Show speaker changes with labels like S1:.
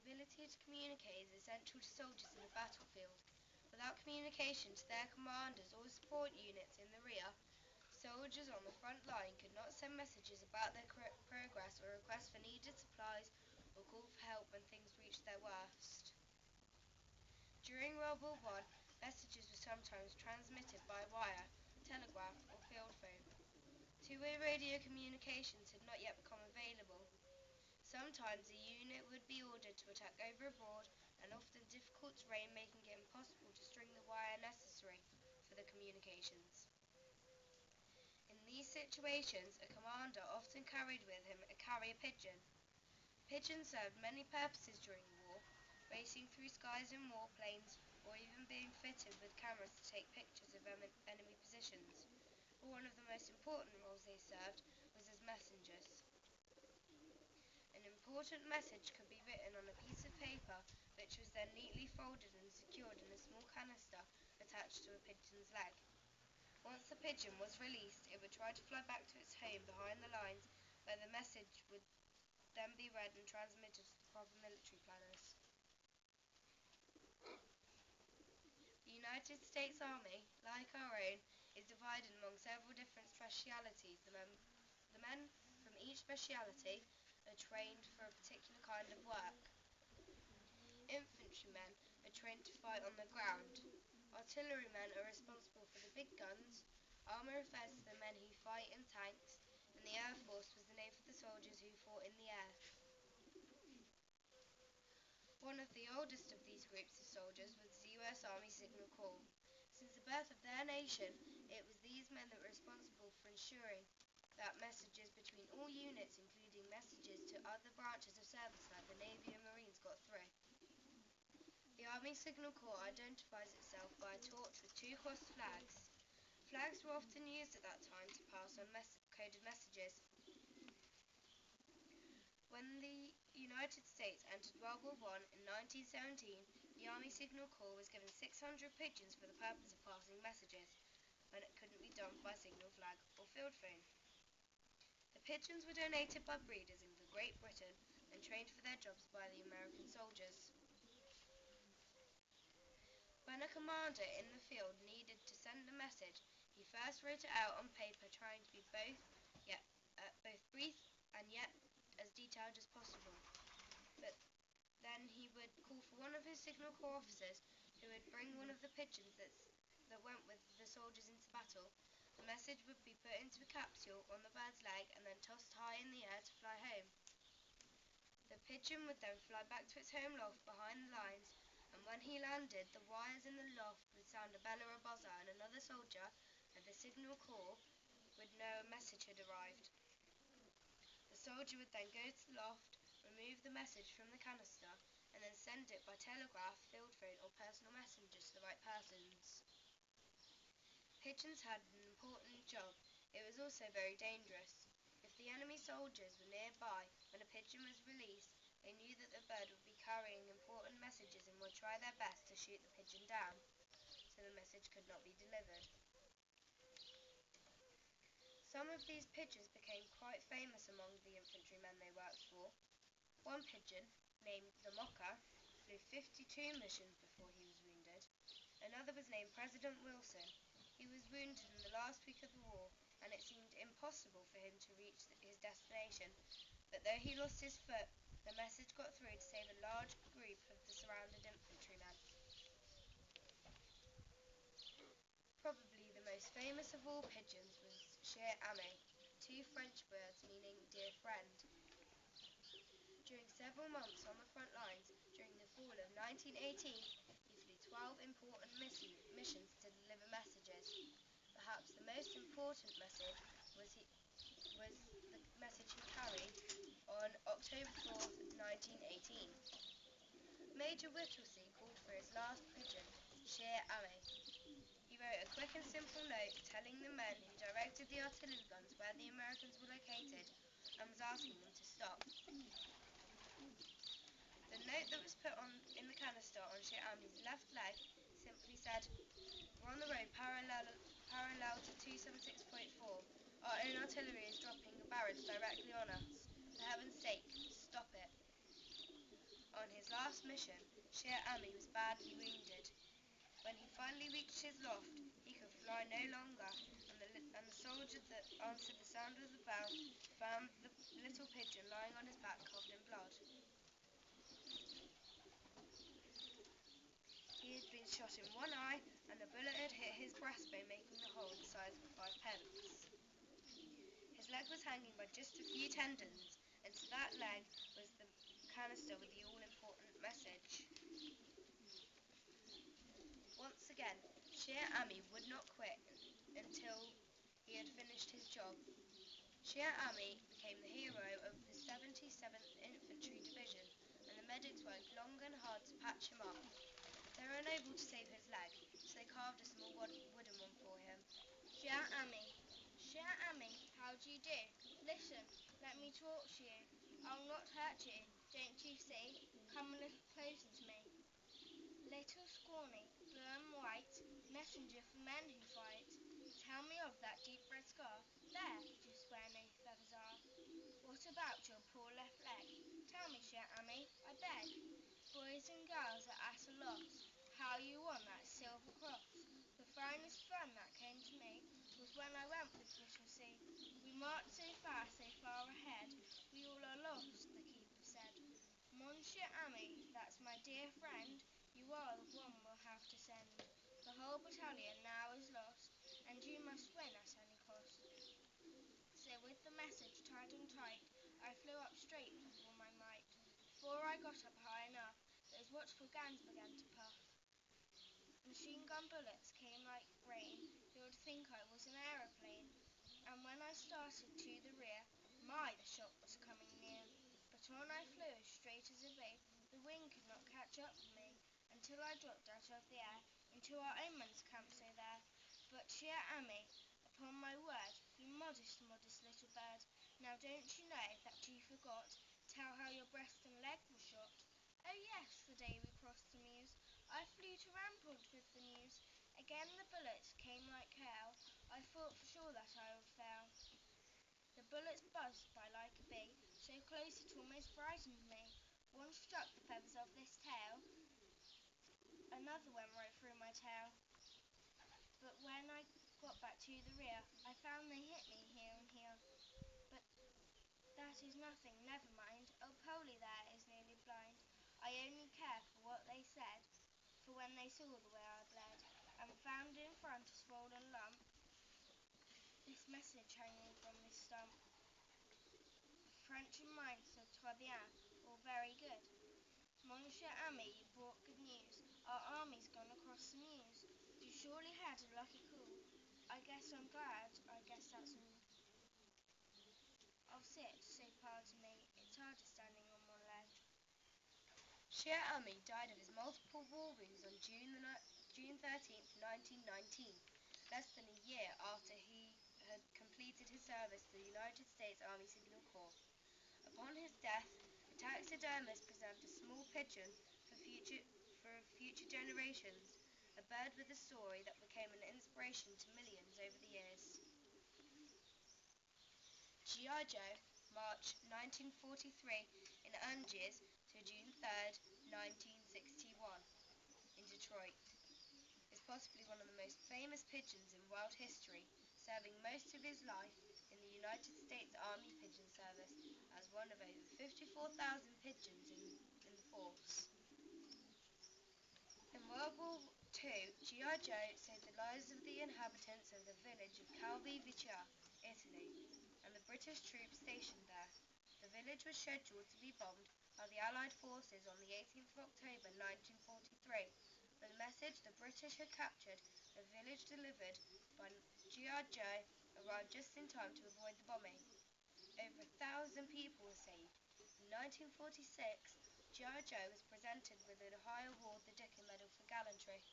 S1: ability to communicate is essential to soldiers in the battlefield. Without communication to their commanders or support units in the rear, soldiers on the front line could not send messages about their progress or request for needed supplies or call for help when things reached their worst. During World War I, messages were sometimes transmitted by wire, telegraph, or field phone. Two-way radio communications had not yet become available. Sometimes a unit would be ordered to attack over a board, and often difficult terrain, making it impossible to string the wire necessary for the communications. In these situations, a commander often carried with him a carrier pigeon. Pigeons served many purposes during the war, racing through skies in warplanes, or even being fitted with cameras to take pictures of enemy positions. But one of the most important roles they served was as messengers. An important message could be written on a piece of paper, which was then neatly folded and secured in a small canister attached to a pigeon's leg. Once the pigeon was released, it would try to fly back to its home behind the lines, where the message would then be read and transmitted to the proper military planners. The United States Army, like our own, is divided among several different specialities. The men from each speciality are trained for a particular kind of work. Infantrymen are trained to fight on the ground. Artillerymen are responsible for the big guns. Armour refers to the men who fight in tanks, and the Air Force was the name for the soldiers who fought in the air. One of the oldest of these groups of soldiers was the US Army Signal Corps. Since the birth of their nation, it was these men that were responsible for ensuring that messages between all units, including messages to other branches of service like the Navy and Marines, got through. The Army Signal Corps identifies itself by a torch with two crossed flags. Flags were often used at that time to pass on coded messages. When the United States entered World War I in 1917, the Army Signal Corps was given 600 pigeons for the purpose of passing messages, when it couldn't be done by signal flag or field phone. The pigeons were donated by breeders in Great Britain and trained for their jobs by the American soldiers. When a commander in the field needed to send a message, he first wrote it out on paper, trying to be both brief and yet as detailed as possible. But then he would call for one of his Signal Corps officers, who would bring one of the pigeons that went with the soldiers into battle. The message would be put into a capsule on the bird's leg and then tossed high in the air to fly home. The pigeon would then fly back to its home loft behind the lines, and when he landed, the wires in the loft would sound a bell or a buzzer, and another soldier of the Signal Corps would know a message had arrived. The soldier would then go to the loft, remove the message from the canister, and then send it by telegraph, field phone, or personal messenger to the right persons. Pigeons had an important job. It was also very dangerous. If the enemy soldiers were nearby when a pigeon was released, they knew that the bird would be carrying important messages and would try their best to shoot the pigeon down, so the message could not be delivered. Some of these pigeons became quite famous among the infantrymen they worked for. One pigeon, named the Mocker, flew 52 missions before he was wounded. Another was named President Wilson. He was wounded in the last week of the war, and it seemed impossible for him to reach his destination. But though he lost his foot, the message got through to save a large group of the surrounded infantrymen. Probably the most famous of all pigeons was Cher Ami, two French birds meaning dear friend. During several months on the front lines, during the fall of 1918, he flew 12 important missions to deliver messages. Perhaps the most important message was the message he carried on October 4th, 1918. Major Whittlesey called for his last pigeon, Cher Ami. He wrote a quick and simple note telling the men who directed the artillery guns where the Americans were located and was asking them to stop. The note that was put in the canister on Cher Ami's left leg simply said, "We're on the road parallel to 276.4. Our own artillery is dropping a barrage directly on us. For heaven's sake, stop it." On his last Shere Ami was badly wounded. When he finally reached his loft, he could fly no longer, and the soldier that answered the sound of the bell found the little pigeon lying on his back covered in blood. He had been shot in one eye, and a bullet had hit his breastbone, making the hole the size of a fivepence. His leg was hanging by just a few tendons, and to that leg was the canister with the all-important message. Once again, Shere Ami would not quit until he had finished his job. Shere Ami became the hero of the 77th Infantry Division, and the medics worked long and hard to patch him up. They were unable to save his leg, so they carved a small wooden one for him.
S2: Shere Ami. Shere Ami, how do you do? Listen, let me talk to you. I'll not hurt you, don't you see? Come a little closer to me. Little scrawny, blue and white, messenger for men who fight. Tell me of that deep red scar, there, just where no feathers are. What about your poor left leg? Tell me, Shere Ami, I beg. Boys and girls are at a loss, how you won that silver cross. The finest fun that came to me was when I went with little C. We marched so far ahead, we all are lost, the keeper said. Monsieur Ami, that's my dear friend, you are the one we'll have to send. The whole battalion now is lost, and you must win at any cost. So with the message tied and tight, I flew up straight with all my might. Before I got up high enough, those watchful guns began to puff. Machine gun bullets came like rain, you'd think I was an aeroplane. And when I started to the rear, my, the shot was coming near. But on I flew as straight as a bee, the wind could not catch up with me, until I dropped out of the air, into our own men's camp so there. But Shere Ami, upon my word, you modest little bird, now don't you know that you forgot, tell how your breast and leg were shot? Oh yes, the day we crossed the Meuse, I flew to Rampont with the news. Again the bullets came like hail, I thought for sure that I would fail. The bullets buzzed by like a bee, so close it almost frightened me. One struck the feathers of this tail, another went right through my tail. But when I got back to the rear, I found they hit me here and here. But that is nothing, never mind. Old Polly there is nearly blind. I only care for what they said, for when they saw the way I bled, and found in front a swollen lump, this message hanging from this stump. French and mine, so très bien, all very good. Monsieur Ami, you brought good news. Our army's gone across the Meuse. You surely had a lucky call. I guess I'm glad, I guess that's all. I'll sit, so pardon me, it's harder standing on one leg.
S1: Shere Ami died of his multiple war wounds on June 13th, 1919, less than a year after he had completed his service to the United States Army Signal Corps. Upon his death, a taxidermist preserved a small pigeon for future generations, a bird with a story that became an inspiration to millions over the years. G.I. Joe, March 1943 in Angers to June 3rd, 1961 in Detroit, is possibly one of the most famous pigeons in world history, serving most of his life in the United States Army Pigeon Service as one of over 54,000 pigeons in the force. In World War II, G.I. Joe saved the lives of the inhabitants of the village of Calvi-Vicia, Italy, and the British troops stationed there. The village was scheduled to be bombed by the Allied forces on the 18th of October 1943, but the message the British had captured the village delivered by G.I. Joe arrived just in time to avoid the bombing. Over 1,000 people were saved. In 1946, G.I. Joe was presented with an Ohio Award, the Dickon Medal for gallantry.